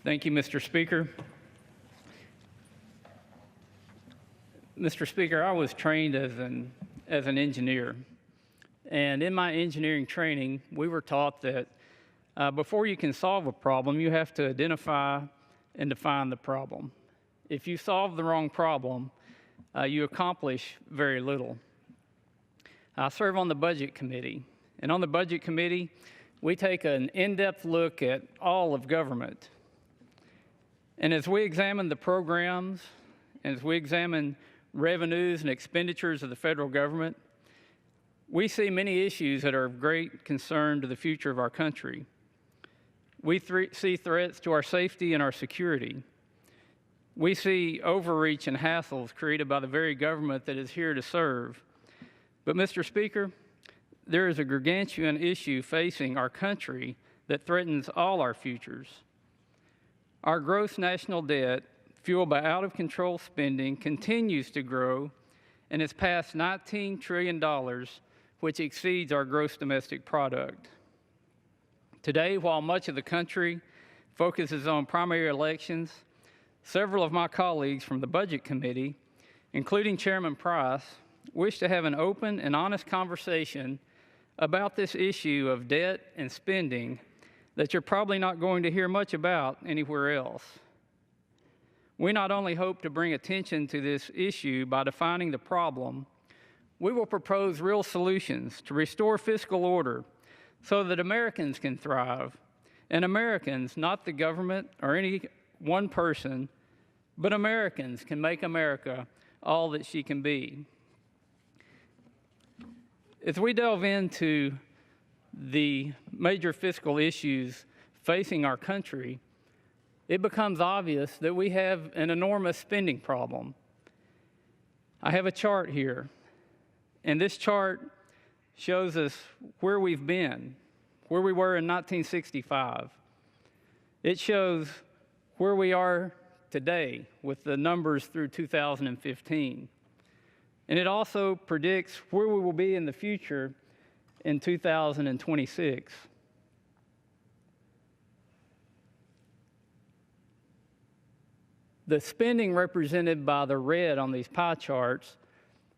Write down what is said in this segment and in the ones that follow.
Thank you, Mr. Speaker. Mr. Speaker, I was trained as an engineer. And in my engineering training, we were taught that before you can solve a problem, you have to identify and define the problem. If you solve the wrong problem, you accomplish very little. I serve on the Budget Committee. And on the Budget Committee, we take an in-depth look at all of government. And as we examine the programs, and as we examine revenues and expenditures of the federal government, we see many issues that are of great concern to the future of our country. We see threats to our safety and our security. We see overreach and hassles created by the very government that is here to serve. But, Mr. Speaker, there is a gargantuan issue facing our country that threatens all our futures. Our gross national debt, fueled by out-of-control spending, continues to grow and has passed $19 trillion, which exceeds our gross domestic product. Today, while much of the country focuses on primary elections, several of my colleagues from the Budget Committee, including Chairman Price, wish to have an open and honest conversation about this issue of debt and spending that you're probably not going to hear much about anywhere else. We not only hope to bring attention to this issue by defining the problem, we will propose real solutions to restore fiscal order so that Americans can thrive, and Americans, not the government or any one person, but Americans can make America all that she can be. As we delve into the major fiscal issues facing our country, it becomes obvious that we have an enormous spending problem. I have a chart here, and this chart shows us where we've been, where we were in 1965. It shows where we are today with the numbers through 2015. And it also predicts where we will be in the future in 2026. The spending represented by the red on these pie charts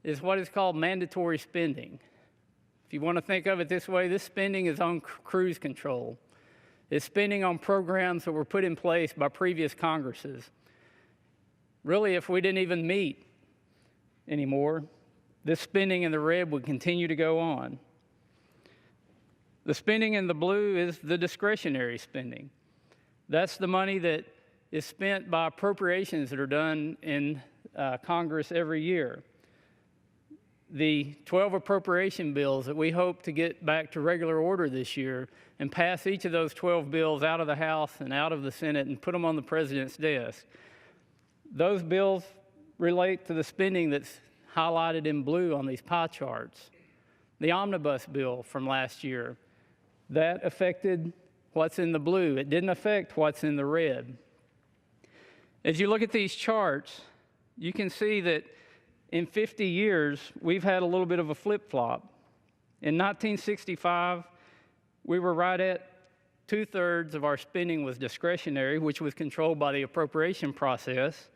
is what is called mandatory spending. If you want to think of it this way, this spending is on cruise control. It's spending on programs that were put in place by previous Congresses. Really, if we didn't even meet anymore, this spending in the red would continue to go on. The spending in the blue is the discretionary spending. That's the money that is spent by appropriations that are done in Congress every year. The 12 appropriation bills that we hope to get back to regular order this year and pass each of those 12 bills out of the House and out of the Senate and put them on the President's desk. Those bills relate to the spending that's highlighted in blue on these pie charts. The omnibus bill from last year, that affected what's in the blue. It didn't affect what's in the red. As you look at these charts, you can see that in 50 years, we've had a little bit of a flip-flop. In 1965, we were right at 2/3 of our spending was discretionary, which was controlled by the appropriation process,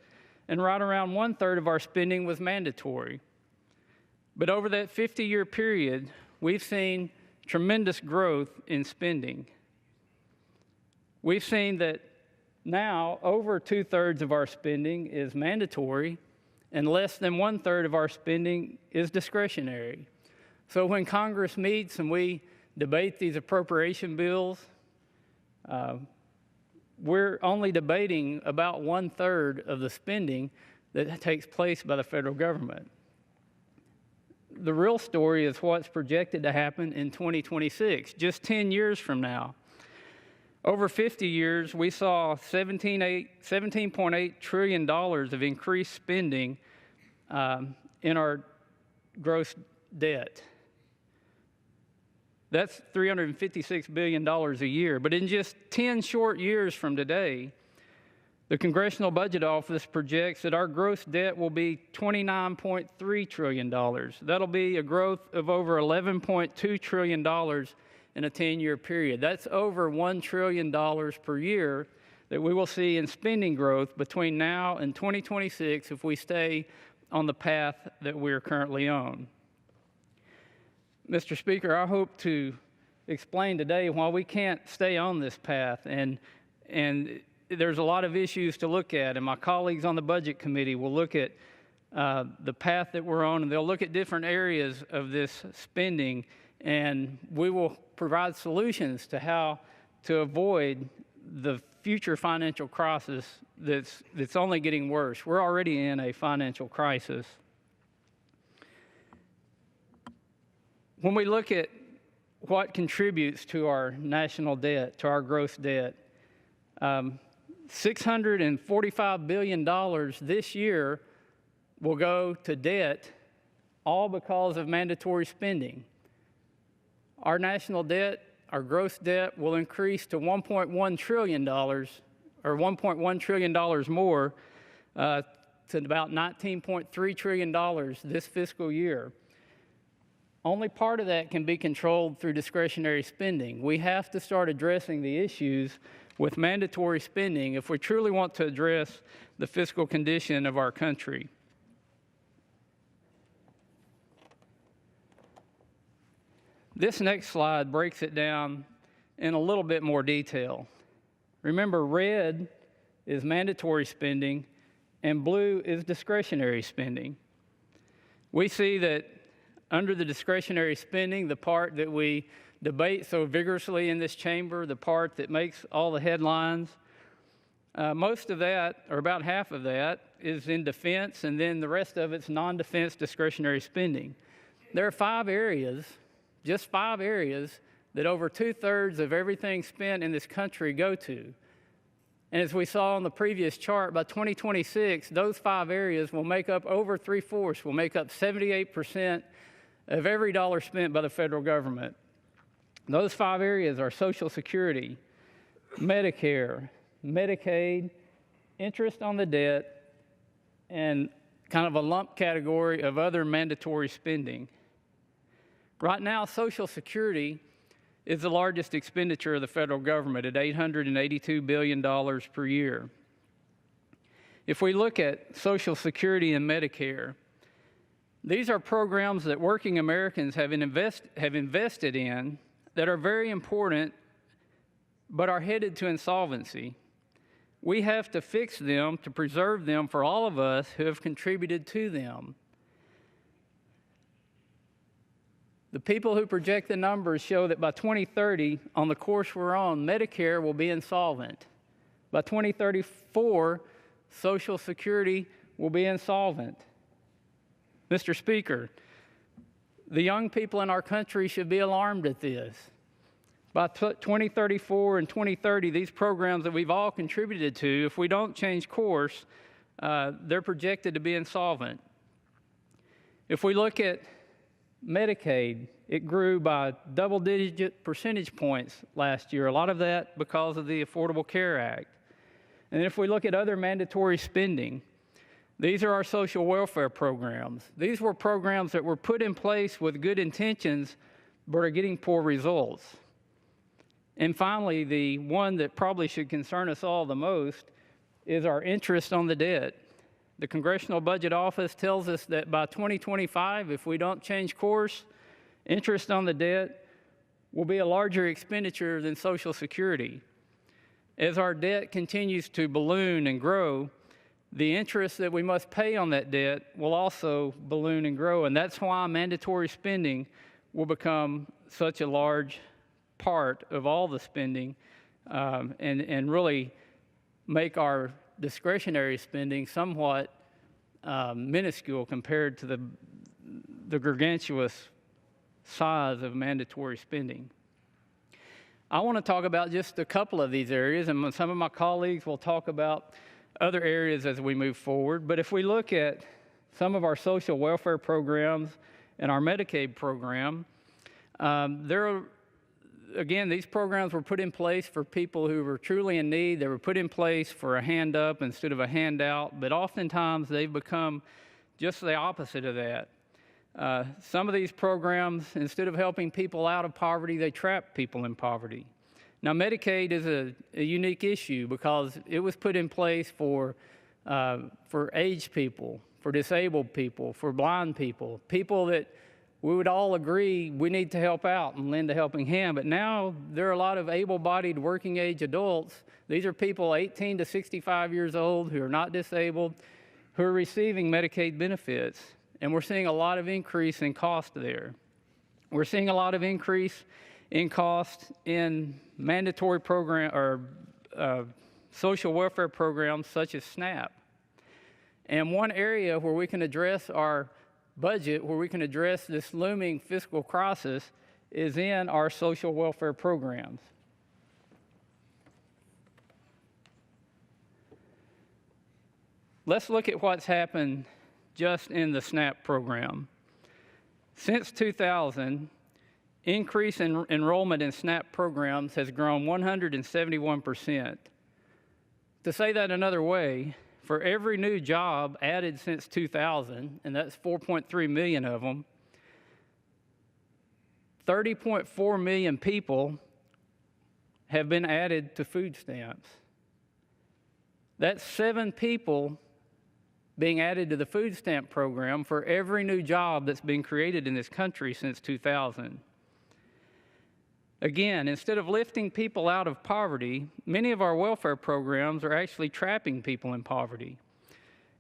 and right around 1/3 of our spending was mandatory. But over that 50-year period, we've seen tremendous growth in spending. We've seen that now over 2/3 of our spending is mandatory, and less than 1/3 of our spending is discretionary. So when Congress meets and we debate these appropriation bills, we're only debating about 1/3 of the spending that takes place by the federal government. The real story is what's projected to happen in 2026, just 10 years from now. Over 50 years, we saw $17.8 trillion of increased spending in our gross debt. That's $356 billion a year. But in just 10 short years from today, the Congressional Budget Office projects that our gross debt will be $29.3 trillion. That'll be a growth of over $11.2 trillion in a 10-year period. That's over $1 trillion per year that we will see in spending growth between now and 2026 if we stay on the path that we're currently on. Mr. Speaker, I hope to explain today why we can't stay on this path, and there's a lot of issues to look at, and my colleagues on the Budget Committee will look at the path that we're on, and they'll look at different areas of this spending, and we will provide solutions to how to avoid the future financial crisis that's only getting worse. We're already in a financial crisis. When we look at what contributes to our national debt, to our gross debt, $645 billion this year will go to debt, all because of mandatory spending. Our national debt, our gross debt, will increase to $1.1 trillion, or $1.1 trillion more, to about $19.3 trillion this fiscal year. Only part of that can be controlled through discretionary spending. We have to start addressing the issues with mandatory spending if we truly want to address the fiscal condition of our country. This next slide breaks it down in a little bit more detail. Remember, red is mandatory spending and blue is discretionary spending. We see that under the discretionary spending, the part that we debate so vigorously in this chamber, the part that makes all the headlines, most of that, or about half of that, is in defense, and then the rest of it's non-defense discretionary spending. There are 5 areas, just 5 areas, that over 2/3 of everything spent in this country go to. And as we saw on the previous chart, by 2026, those 5 areas will make up over 3/4, will make up 78% of every dollar spent by the federal government. Those 5 areas are Social Security, Medicare, Medicaid, interest on the debt, and kind of a lump category of other mandatory spending. Right now, Social Security is the largest expenditure of the federal government at $882 billion per year. If we look at Social Security and Medicare, these are programs that working Americans have invested in that are very important, but are headed to insolvency. We have to fix them to preserve them for all of us who have contributed to them. The people who project the numbers show that by 2030, on the course we're on, Medicare will be insolvent. By 2034, Social Security will be insolvent. Mr. Speaker, the young people in our country should be alarmed at this. By 2034 and 2030, these programs that we've all contributed to, if we don't change course, they're projected to be insolvent. If we look at Medicaid, it grew by double-digit percentage points last year, a lot of that because of the Affordable Care Act. And if we look at other mandatory spending, these are our social welfare programs. These were programs that were put in place with good intentions, but are getting poor results. And finally, the one that probably should concern us all the most is our interest on the debt. The Congressional Budget Office tells us that by 2025, if we don't change course, interest on the debt will be a larger expenditure than Social Security. As our debt continues to balloon and grow, the interest that we must pay on that debt will also balloon and grow, and that's why mandatory spending will become such a large part of all the spending, and really make our discretionary spending somewhat minuscule compared to the gargantuous size of mandatory spending. I want to talk about just a couple of these areas, and some of my colleagues will talk about other areas as we move forward. But if we look at some of our social welfare programs and our Medicaid program, again, these programs were put in place for people who were truly in need. They were put in place for a hand up instead of a handout, but oftentimes they've become just the opposite of that. Some of these programs, instead of helping people out of poverty, they trap people in poverty. Now, Medicaid is a unique issue because it was put in place for aged people, for disabled people, for blind people, people that we would all agree we need to help out and lend a helping hand. But now there are a lot of able-bodied working age adults. These are people 18 to 65 years old who are not disabled, who are receiving Medicaid benefits. And we're seeing a lot of increase in cost there. We're seeing a lot of increase in cost in mandatory program or social welfare programs such as SNAP. And one area where we can address our budget, where we can address this looming fiscal crisis, is in our social welfare programs. Let's look at what's happened just in the SNAP program. Since 2000, increase in enrollment in SNAP programs has grown 171%. To say that another way, for every new job added since 2000, and that's 4.3 million of them, 30.4 million people have been added to food stamps. That's 7 people being added to the food stamp program for every new job that's been created in this country since 2000. Again, instead of lifting people out of poverty, many of our welfare programs are actually trapping people in poverty.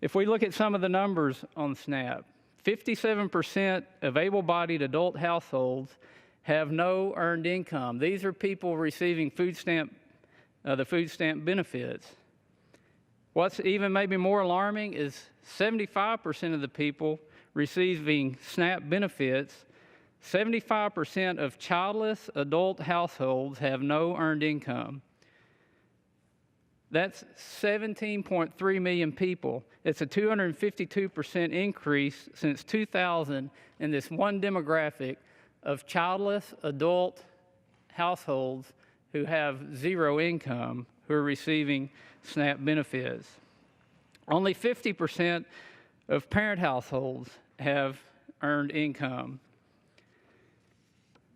If we look at some of the numbers on SNAP, 57% of able-bodied adult households have no earned income. These are people receiving the food stamp benefits. What's even maybe more alarming is 75% of the people receiving SNAP benefits, 75% of childless adult households have no earned income. That's 17.3 million people. It's a 252% increase since 2000 in this one demographic of childless adult households who have zero income, who are receiving SNAP benefits. Only 50% of parent households have earned income.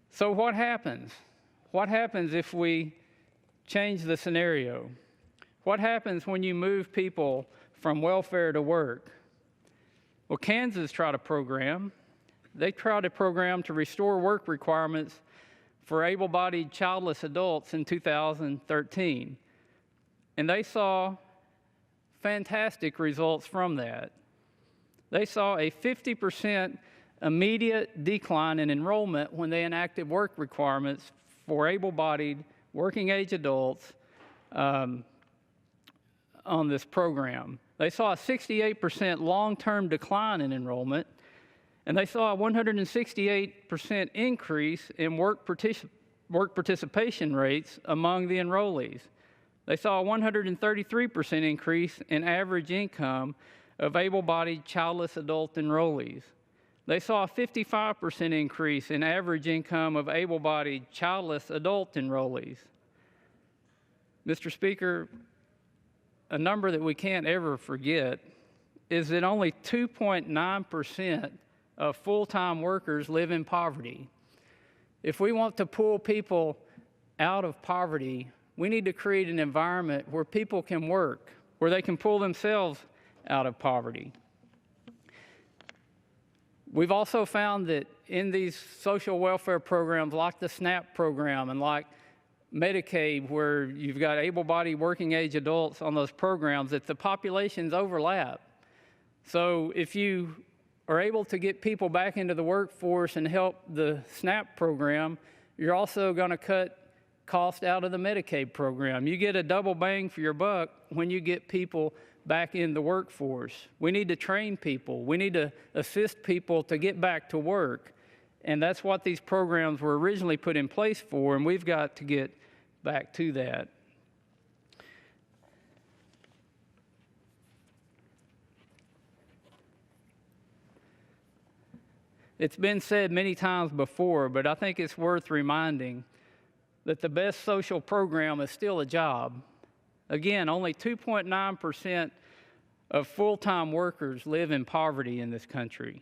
So what happens? What happens if we change the scenario? What happens when you move people from welfare to work? Well, Kansas tried a program. They tried a program to restore work requirements for able-bodied childless adults in 2013. And they saw fantastic results from that. They saw a 50% immediate decline in enrollment when they enacted work requirements for able-bodied working-age adults on this program. They saw a 68% long-term decline in enrollment, and they saw a 168% increase in work participation rates among the enrollees. They saw a 133% increase in average income of able-bodied childless adult enrollees. They saw a 55% increase in average income of able-bodied childless adult enrollees. Mr. Speaker, a number that we can't ever forget is that only 2.9% of full-time workers live in poverty. If we want to pull people out of poverty, we need to create an environment where people can work, where they can pull themselves out of poverty. We've also found that in these social welfare programs like the SNAP program and like Medicaid, where you've got able-bodied working-age adults on those programs, that the populations overlap. So if you are able to get people back into the workforce and help the SNAP program, you're also going to cut cost out of the Medicaid program. You get a double bang for your buck when you get people back in the workforce. We need to train people. We need to assist people to get back to work. And that's what these programs were originally put in place for, and we've got to get back to that. It's been said many times before, but I think it's worth reminding that the best social program is still a job. Again, only 2.9% of full-time workers live in poverty in this country.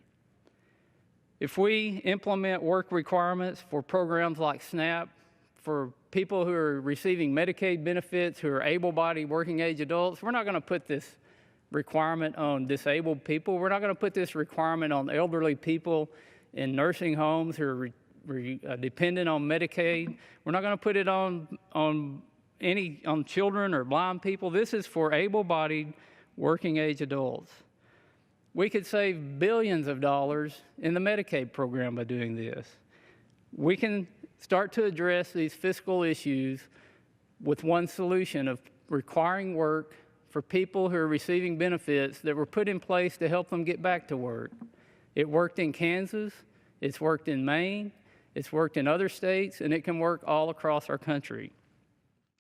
If we implement work requirements for programs like SNAP, for people who are receiving Medicaid benefits, who are able-bodied working age adults. We're not going to put this requirement on disabled people. We're not going to put this requirement on elderly people in nursing homes who are dependent on Medicaid. We're not going to put it on children or blind people. This is for able-bodied working age adults. We could save billions of dollars in the Medicaid program by doing this. We can start to address these fiscal issues with one solution of requiring work for people who are receiving benefits that were put in place to help them get back to work. It worked in Kansas, it's worked in Maine, it's worked in other states, and it can work all across our country.